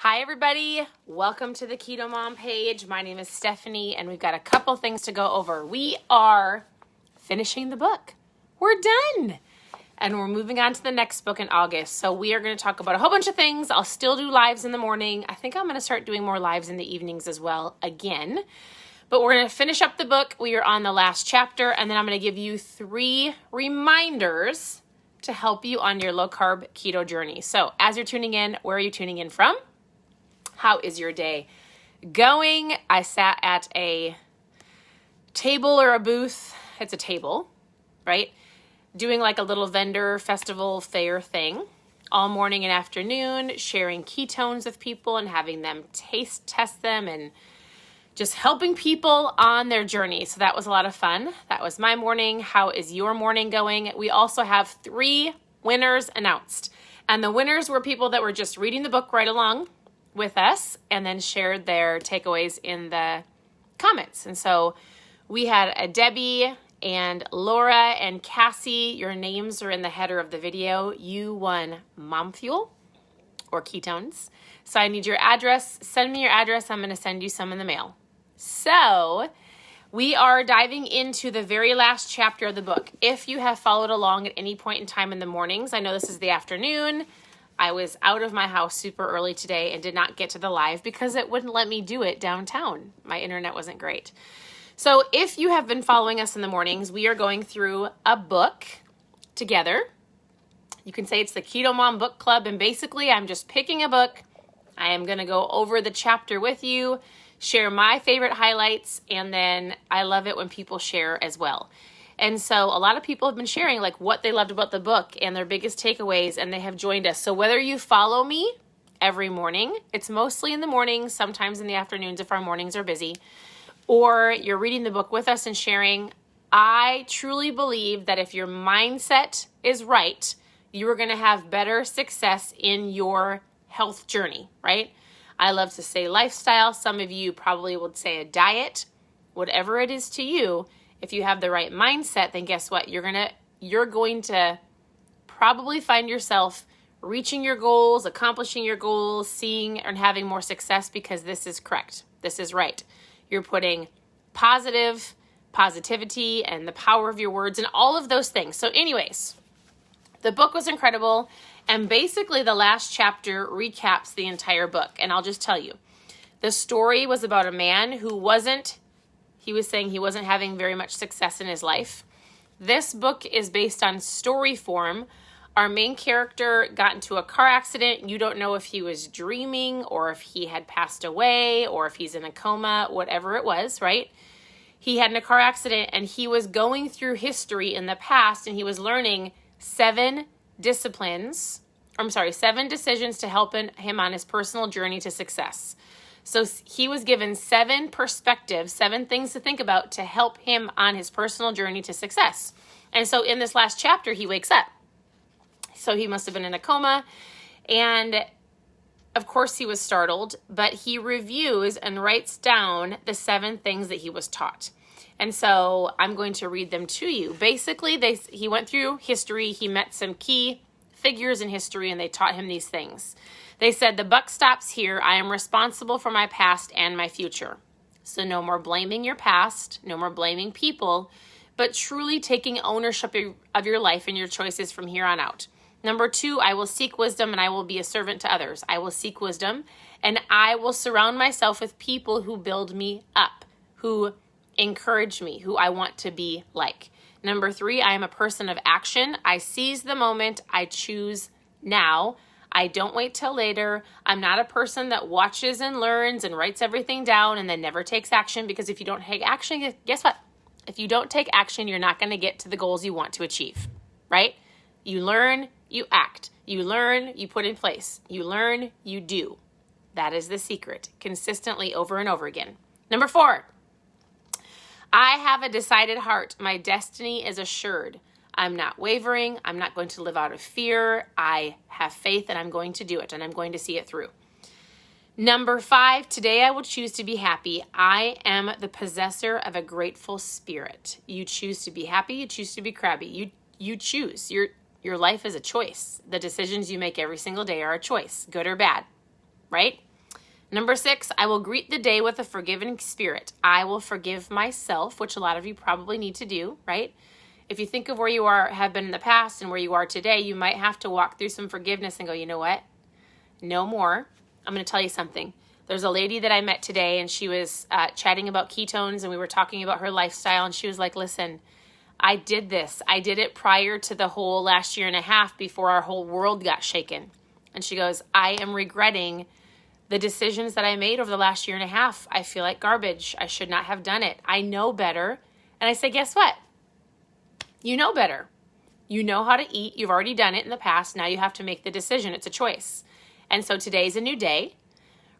Hi everybody, welcome to the Keto Mom page. My name is Stephanie and we've got a couple things to go over. We are finishing the book. We're done. And we're moving on to the next book in August. So we are going to talk about a whole bunch of things. I'll still do lives in the morning. I think I'm going to start doing more lives in the evenings as well again. But we're going to finish up the book. We are on the last chapter and then I'm going to give you 3 reminders to help you on your low-carb keto journey. So as you're tuning in, where are you tuning in from? How is your day going? I sat at a table or a booth. It's a table, right? Doing like a little vendor festival fair thing all morning and afternoon, sharing ketones with people and having them taste test them and just helping people on their journey. So that was a lot of fun. That was my morning. How is your morning going? We also have 3 winners announced. And the winners were people that were just reading the book right along with us and then shared their takeaways in the comments. And so we had a Debbie and Laura and Cassie. Your names are in the header of the video. You won Mom Fuel or ketones. So I need your address. Send me your address. I'm going to send you some in the mail. So we are diving into the very last chapter of the book. If you have followed along at any point in time in the mornings, I know this is the afternoon. I was out of my house super early today and did not get to the live because it wouldn't let me do it downtown. My internet wasn't great. So if you have been following us in the mornings, we are going through a book together. You can say it's the Keto Mom Book Club, and basically I'm just picking a book. I am going to go over the chapter with you, share my favorite highlights, and then I love it when people share as well. And so a lot of people have been sharing like what they loved about the book and their biggest takeaways, and they have joined us. So whether you follow me every morning, it's mostly in the mornings, sometimes in the afternoons if our mornings are busy, or you're reading the book with us and sharing, I truly believe that if your mindset is right, you are going to have better success in your health journey, right? I love to say lifestyle. Some of you probably would say a diet, whatever it is to you. If you have the right mindset, then guess what? You're going to probably find yourself reaching your goals, accomplishing your goals, seeing and having more success because this is correct. This is right. You're putting positivity and the power of your words and all of those things. So anyways, the book was incredible. And basically the last chapter recaps the entire book. And I'll just tell you, the story was about a man who he was saying he wasn't having very much success in his life. This book is based on story form. Our main character got into a car accident. You don't know if he was dreaming or if he had passed away or if he's in a coma, whatever it was, right? He had a car accident and he was going through history in the past and he was learning 7 decisions to help him on his personal journey to success. So he was given 7 perspectives, 7 things to think about to help him on his personal journey to success. And so in this last chapter, he wakes up. So he must have been in a coma. And of course he was startled, but he reviews and writes down the 7 things that he was taught. And so I'm going to read them to you. Basically, he went through history. He met some key figures in history and they taught him these things. They said, the buck stops here. I am responsible for my past and my future. So no more blaming your past, no more blaming people, but truly taking ownership of your life and your choices from here on out. Number 2, I will seek wisdom and I will be a servant to others. I will seek wisdom and I will surround myself with people who build me up, who encourage me, who I want to be like. Number 3, I am a person of action. I seize the moment. I choose now. I don't wait till later. I'm not a person that watches and learns and writes everything down and then never takes action, because if you don't take action, guess what? If you don't take action, you're not going to get to the goals you want to achieve, right? You learn, you act. You learn, you put in place. You learn, you do. That is the secret, consistently over and over again. Number 4, I have a decided heart. My destiny is assured. I'm not wavering. I'm not going to live out of fear. I have faith and I'm going to do it and I'm going to see it through. Number 5, today I will choose to be happy. I am the possessor of a grateful spirit. You choose to be happy. You choose to be crabby. You choose. Your life is a choice. The decisions you make every single day are a choice, good or bad, right? Number 6, I will greet the day with a forgiving spirit. I will forgive myself, which a lot of you probably need to do, right? If you think of where you have been in the past and where you are today, you might have to walk through some forgiveness and go, you know what? No more. I'm going to tell you something. There's a lady that I met today, and she was chatting about ketones, and we were talking about her lifestyle, and she was like, listen, I did this. I did it prior to the whole last year and a half before our whole world got shaken. And she goes, I am regretting the decisions that I made over the last year and a half. I feel like garbage. I should not have done it. I know better. And I say, guess what? You know better. You know how to eat. You've already done it in the past. Now you have to make the decision. It's a choice. And so today's a new day,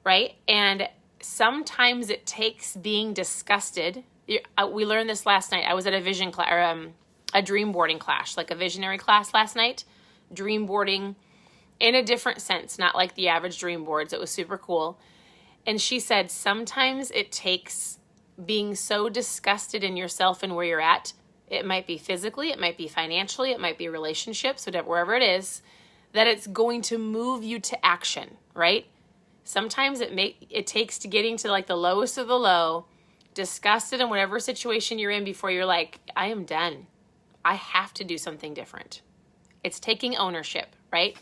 right? And sometimes it takes being disgusted. We learned this last night. I was at a vision class, or a dream boarding class, like a visionary class last night. Dream boarding in a different sense, not like the average dream boards. It was super cool. And she said, sometimes it takes being so disgusted in yourself and where you're at. It might be physically, it might be financially, it might be relationships, wherever it is, that it's going to move you to action, right? Sometimes it takes to getting to like the lowest of the low, disgusted in whatever situation you're in before you're like, I am done. I have to do something different. It's taking ownership, right?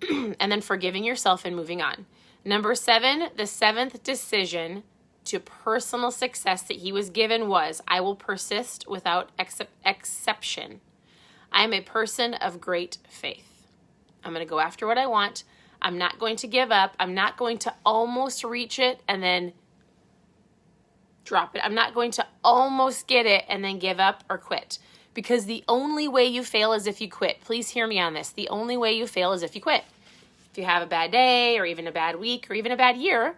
And then forgiving yourself and moving on. Number 7, the 7th decision to personal success that he was given was, I will persist without exception. I am a person of great faith. I'm going to go after what I want. I'm not going to give up. I'm not going to almost reach it and then drop it. I'm not going to almost get it and then give up or quit. Because the only way you fail is if you quit. Please hear me on this. The only way you fail is if you quit. If you have a bad day or even a bad week or even a bad year,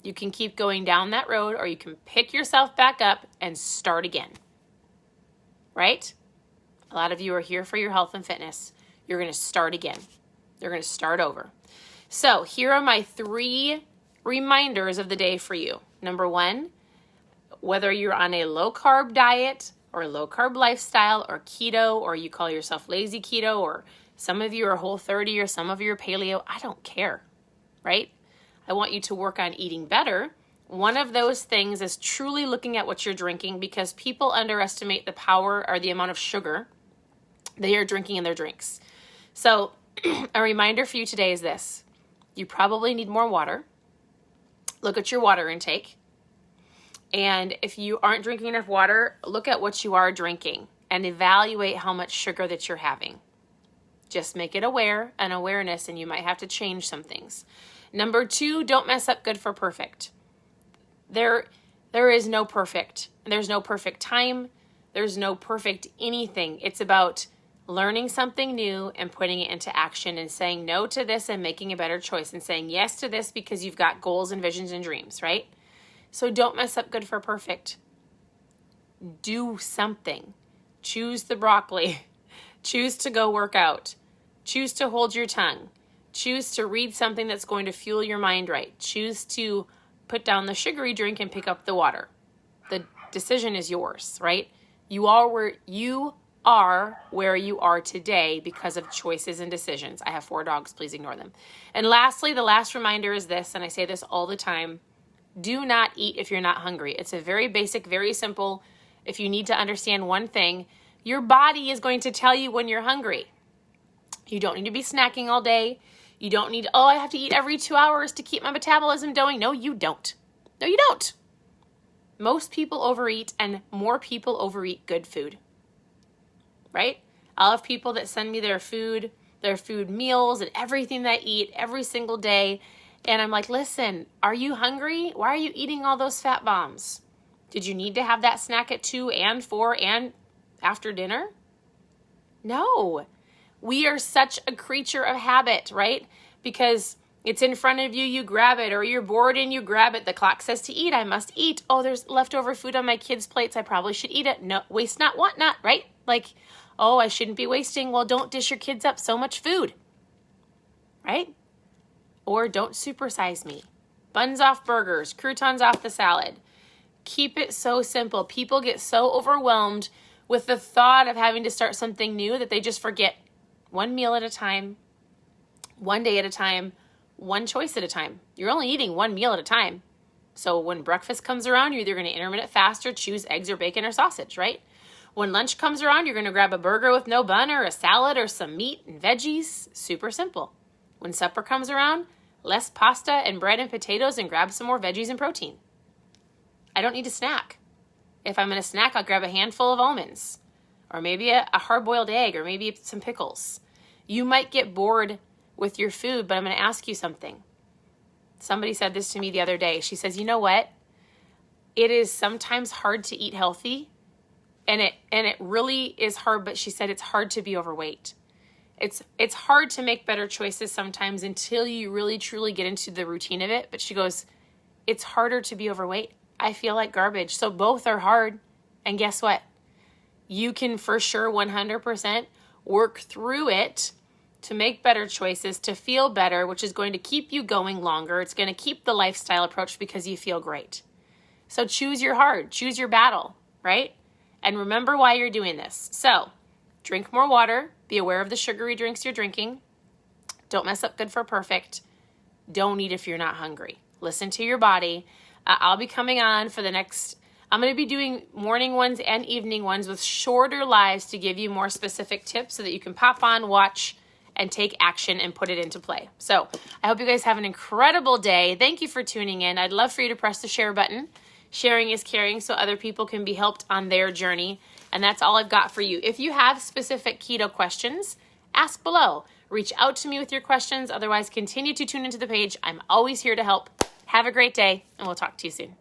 you can keep going down that road, or you can pick yourself back up and start again. Right? A lot of you are here for your health and fitness. You're going to start again. You're going to start over. So here are my 3 reminders of the day for you. Number 1, whether you're on a low-carb diet or low-carb lifestyle or keto, or you call yourself lazy keto, or some of you are Whole30 or some of you are paleo, I don't care, right? I want you to work on eating better. One of those things is truly looking at what you're drinking, because people underestimate the power or the amount of sugar they are drinking in their drinks. So a reminder for you today is this. You probably need more water. Look at your water intake. And if you aren't drinking enough water, look at what you are drinking and evaluate how much sugar that you're having. Just make it an awareness, and you might have to change some things. Number 2, don't mess up good for perfect. There is no perfect. There's no perfect time. There's no perfect anything. It's about learning something new and putting it into action and saying no to this and making a better choice and saying yes to this because you've got goals and visions and dreams, right? So don't mess up good for perfect. Do something. Choose the broccoli. Choose to go work out. Choose to hold your tongue. Choose to read something that's going to fuel your mind right. Choose to put down the sugary drink and pick up the water. The decision is yours, right? You are where you are today because of choices and decisions. I have 4 dogs. Please ignore them. And lastly, the last reminder is this, and I say this all the time. Do not eat if you're not hungry. It's a very basic, very simple. If you need to understand one thing, your body is going to tell you when you're hungry. You don't need to be snacking all day. You don't need, I have to eat every 2 hours to keep my metabolism going. No, you don't. No, you don't. Most people overeat, and more people overeat good food. Right? I'll have people that send me their food meals and everything they eat every single day. And I'm like, listen, are you hungry? Why are you eating all those fat bombs? Did you need to have that snack at 2 and 4 and after dinner? No. We are such a creature of habit, right? Because it's in front of you, you grab it, or you're bored and you grab it. The clock says to eat, I must eat. Oh, there's leftover food on my kids' plates. I probably should eat it. No, waste not, want not, right? Like, oh, I shouldn't be wasting. Well, don't dish your kids up so much food, right? Or don't supersize me. Buns off burgers, croutons off the salad. Keep it so simple. People get so overwhelmed with the thought of having to start something new that they just forget. One meal at a time, one day at a time, one choice at a time. You're only eating one meal at a time. So when breakfast comes around, you're either going to intermittent fast or choose eggs or bacon or sausage, right? When lunch comes around, you're going to grab a burger with no bun or a salad or some meat and veggies. Super simple. When supper comes around, less pasta and bread and potatoes and grab some more veggies and protein. I don't need a snack. If I'm going to snack, I'll grab a handful of almonds or maybe a hard-boiled egg or maybe some pickles. You might get bored with your food, but I'm going to ask you something. Somebody said this to me the other day. She says, you know what? It is sometimes hard to eat healthy, and it really is hard, but she said it's hard to be overweight. It's hard to make better choices sometimes until you really truly get into the routine of it. But she goes, it's harder to be overweight. I feel like garbage. So both are hard. And guess what? You can for sure 100% work through it to make better choices, to feel better, which is going to keep you going longer. It's going to keep the lifestyle approach because you feel great. So choose your hard, choose your battle, right? And remember why you're doing this. So drink more water. Be aware of the sugary drinks you're drinking. Don't mess up good for perfect. Don't eat if you're not hungry. Listen to your body. I'll be coming on for the next, I'm going to be doing morning ones and evening ones with shorter lives to give you more specific tips so that you can pop on, watch, and take action and put it into play. So I hope you guys have an incredible day. Thank you for tuning in. I'd love for you to press the share button. Sharing is caring, so other people can be helped on their journey. And that's all I've got for you. If you have specific keto questions, ask below. Reach out to me with your questions. Otherwise, continue to tune into the page. I'm always here to help. Have a great day, and we'll talk to you soon.